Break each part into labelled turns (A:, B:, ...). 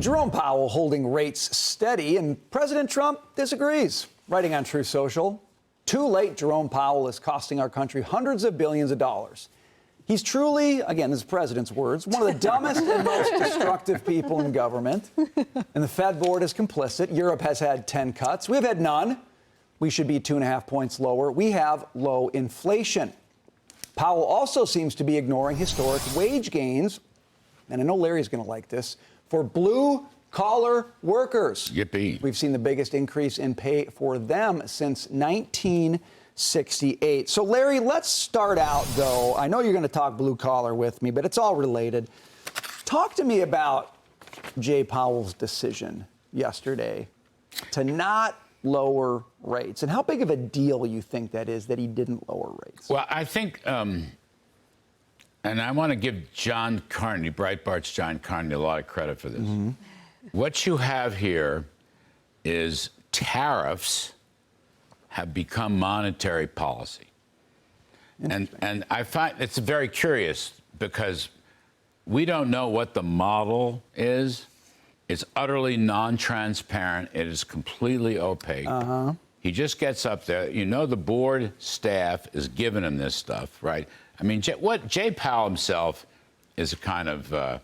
A: Jerome Powell holding rates steady, and President Trump disagrees. Writing on Truth Social, too late, Jerome Powell is costing our country hundreds of billions of dollars. He's truly, again, this is the president's words, one of the dumbest and most destructive people in government. And the Fed board is complicit. Europe has had 10 cuts. We've had none. We should be 2.5 points lower. We have low inflation. Powell also seems to be ignoring historic wage gains, and I know Larry's going to like this, for blue-collar workers.
B: Yippee.
A: We've seen the biggest increase in pay for them since 1968. So, Larry, let's start out, though. I know you're going to talk blue-collar with me, but it's all related. Talk to me about Jay Powell's decision yesterday to not lower rates, and how big of a deal you think that is that he didn't lower rates.
B: Well, I think, and I want to give John Carney, Breitbart's John Carney, a lot of credit for this. Mm-hmm. What you have here is tariffs have become monetary policy. And I find it's very curious because we don't know what the model is. It's utterly non-transparent. It is completely opaque. He just gets up there. You know, the board staff is giving him this stuff, right? I mean, Jay Powell himself is a kind of,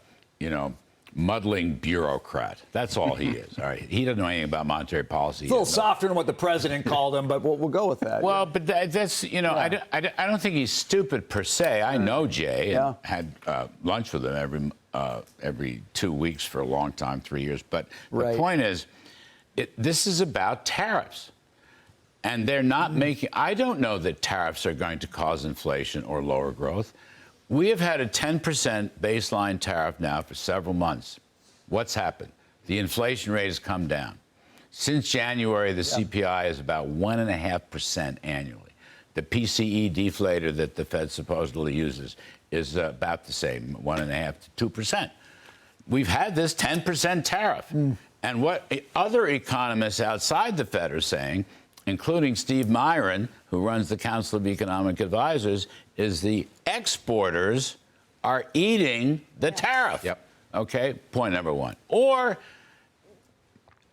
B: muddling bureaucrat. That's all he is, all right? He doesn't know anything about monetary policy.
A: It's a little softer than what the president called him, but we'll go with that.
B: Well, but that's, yeah. I don't think he's stupid per se. I know Jay and had lunch with him every 2 weeks for a long time, 3 years. But the point is, this is about tariffs. And they're not making, I don't know that tariffs are going to cause inflation or lower growth. We have had a 10% baseline tariff now for several months. What's happened? The inflation rate has come down. Since January, the CPI is about 1.5% annually. The PCE deflator that the Fed supposedly uses is about the same, 1.5 to 2%. We've had this 10% tariff. And what other economists outside the Fed are saying, including Steve Myron, who runs the Council of Economic Advisors, is the exporters are eating the tariff. Okay, point number one. Or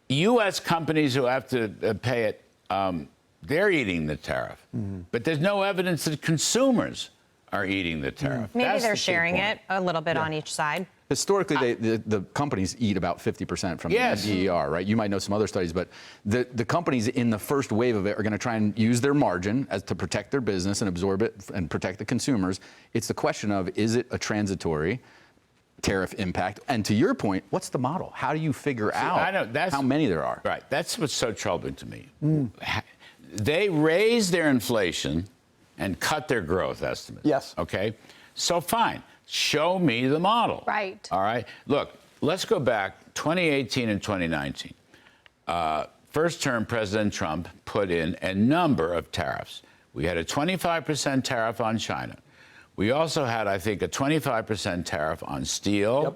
B: U.S. companies who have to pay it, they're eating the tariff. But there's no evidence that consumers are eating the tariff.
C: Maybe they're sharing it a little bit on each side.
D: Historically, the companies eat about 50% from the DER, right? You might know some other studies, but the companies in the first wave of it are going to try and use their margin to protect their business and absorb it and protect the consumers. It's the question of, is it a transitory tariff impact? And to your point, what's the model? How do you figure out how many there are?
B: Right. That's what's so troubling to me. They raise their inflation and cut their growth estimates.
A: Yes.
B: Okay? So fine. Show me the model.
C: Right.
B: All right. Look, let's go back 2018 and 2019. First term, President Trump put in a number of tariffs. We had a 25% tariff on China. We also had, I think, a 25% tariff on steel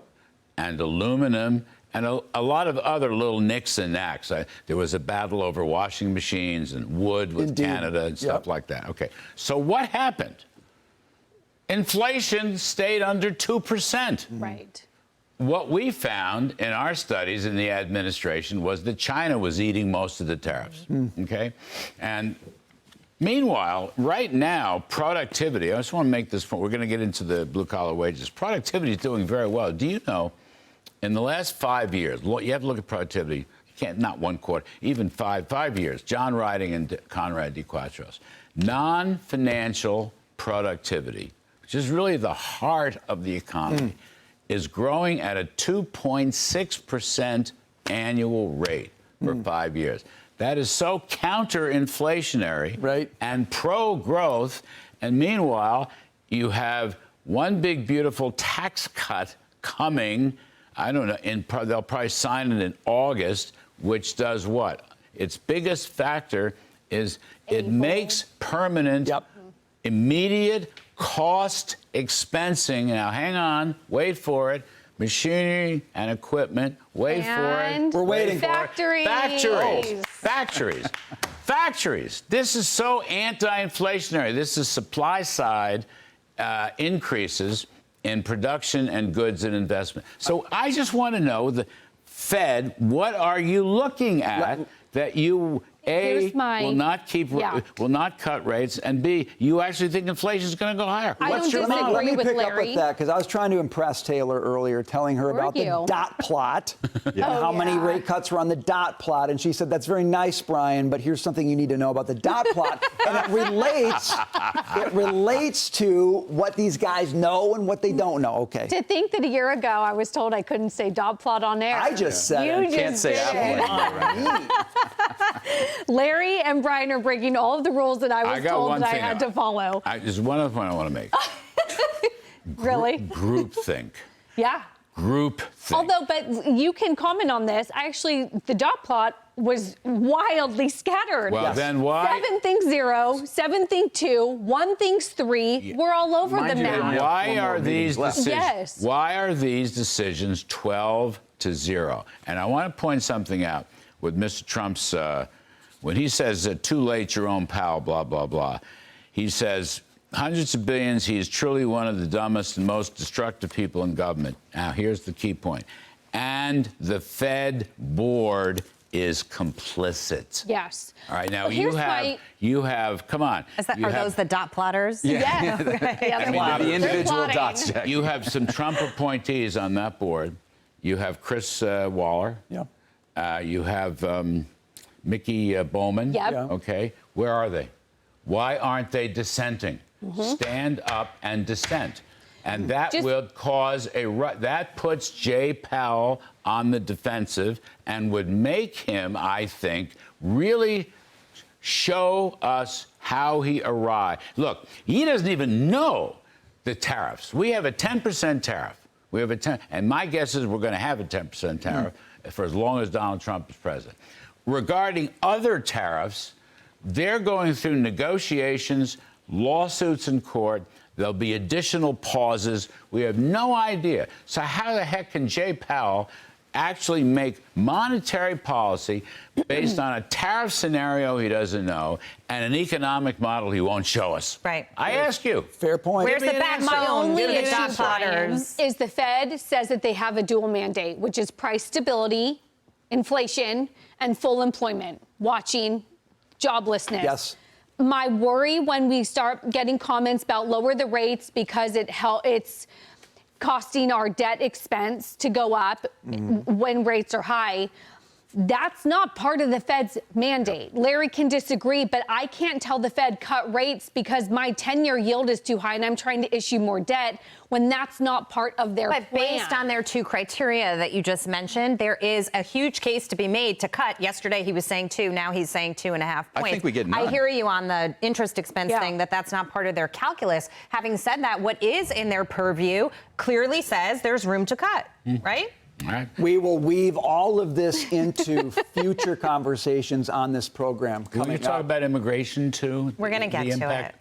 B: and aluminum and a lot of other little nicks and knacks. There was a battle over washing machines and wood with Canada and stuff like that. Okay. So what happened? Inflation stayed under 2%.
C: Right.
B: What we found in our studies in the administration was that China was eating most of the tariffs. Okay? And meanwhile, right now, productivity, I just want to make this point. We're going to get into the blue-collar wages. Productivity is doing very well. Do you know, in the last 5 years, you have to look at productivity. You can't, not 1 quarter, even 5 years. John Riding and Conrad DeQuatros. Non-financial productivity, which is really the heart of the economy, is growing at a 2.6% annual rate for 5 years. That is so counter-inflationary and pro-growth. And meanwhile, you have one big, beautiful tax cut coming. I don't know, they'll probably sign it in August, which does what? Its biggest factor is it makes permanent, immediate cost expensing. Now, hang on, wait for it. Machinery and equipment, wait for it.
A: We're waiting
C: Factories.
B: Factories. This is so anti-inflationary. This is supply side increases in production and goods and investment. So I just want to know Fed, what are you looking at that you will not cut rates, and B, you actually think inflation is going to go higher?
E: What's your model?
A: Let me pick up with that, because I was trying to impress Taylor earlier, telling her about the dot plot and how many rate cuts were on the dot plot, and she said, that's very nice, Brian, but here's something you need to know about the dot plot, and it relates to what these guys know and what they don't know. Okay.
E: To think that a year ago I was told I couldn't say dot plot on air.
A: I just said
E: you
A: it.
E: just
D: Can't say Apple.
E: Larry and Brian are breaking all of the rules that I was told that I had to follow.
B: There's one other point I want to make.
E: Really?
B: Groupthink.
E: Yeah.
B: Groupthink.
E: Although, but you can comment on this. Actually, the dot plot was wildly scattered.
B: Well, then why?
E: 7 thinks 0, 7 think 2, 1 thinks 3. We're all over the map.
B: Why are these decisions?
E: Yes.
B: Why are these decisions 12-0? And I want to point something out with Mr. Trump's when he says too late, Jerome Powell, blah blah blah. He says hundreds of billions. He is truly one of the dumbest and most destructive people in government. Now, here's the key point. And the Fed board is complicit.
E: Yes.
B: All right. Now
E: Well,
B: you have. Come on.
C: Are those the dot plotters?
E: Yeah.
D: The individual dots check.
B: You have some Trump appointees on that board. You have Chris Waller.
A: Yeah.
B: You have Mickey Bowman.
E: Yep.
A: Yeah.
B: Okay. Where are they? Why aren't they dissenting? Stand up and dissent. And that will cause that puts Jay Powell on the defensive and would make him, I think, really show us how he arrived. Look, he doesn't even know the tariffs. We have a 10% tariff. We have a 10, and my guess is we're going to have a 10% tariff for as long as Donald Trump is president. Regarding other tariffs, they're going through negotiations, lawsuits in court. There'll be additional pauses. We have no idea. So how the heck can Jay Powell actually make monetary policy based on a tariff scenario he doesn't know and an economic model he won't show us?
C: Right.
B: I ask you.
A: Fair point.
C: Where's the backbone
E: Only
C: to the
E: issue,
C: dot plotters?
E: is the Fed says that they have a dual mandate, which is price stability, inflation, and full employment, watching joblessness.
A: Yes.
E: My worry when we start getting comments about lower the rates because it's costing our debt expense to go up when rates are high. That's not part of the Fed's mandate. Larry can disagree, but I can't tell the Fed cut rates because my 10-year yield is too high and I'm trying to issue more debt when that's not part of their plan.
C: But based on their 2 criteria that you just mentioned, there is a huge case to be made to cut. Yesterday he was saying 2, now he's saying 2.5 points.
D: I think we get none.
C: I hear you on the interest expense thing, that's not part of their calculus. Having said that, what is in their purview clearly says there's room to cut, right?
B: All right.
A: We will weave all of this into future conversations on this program.
B: Can we talk about immigration, too?
C: We're going to get to it.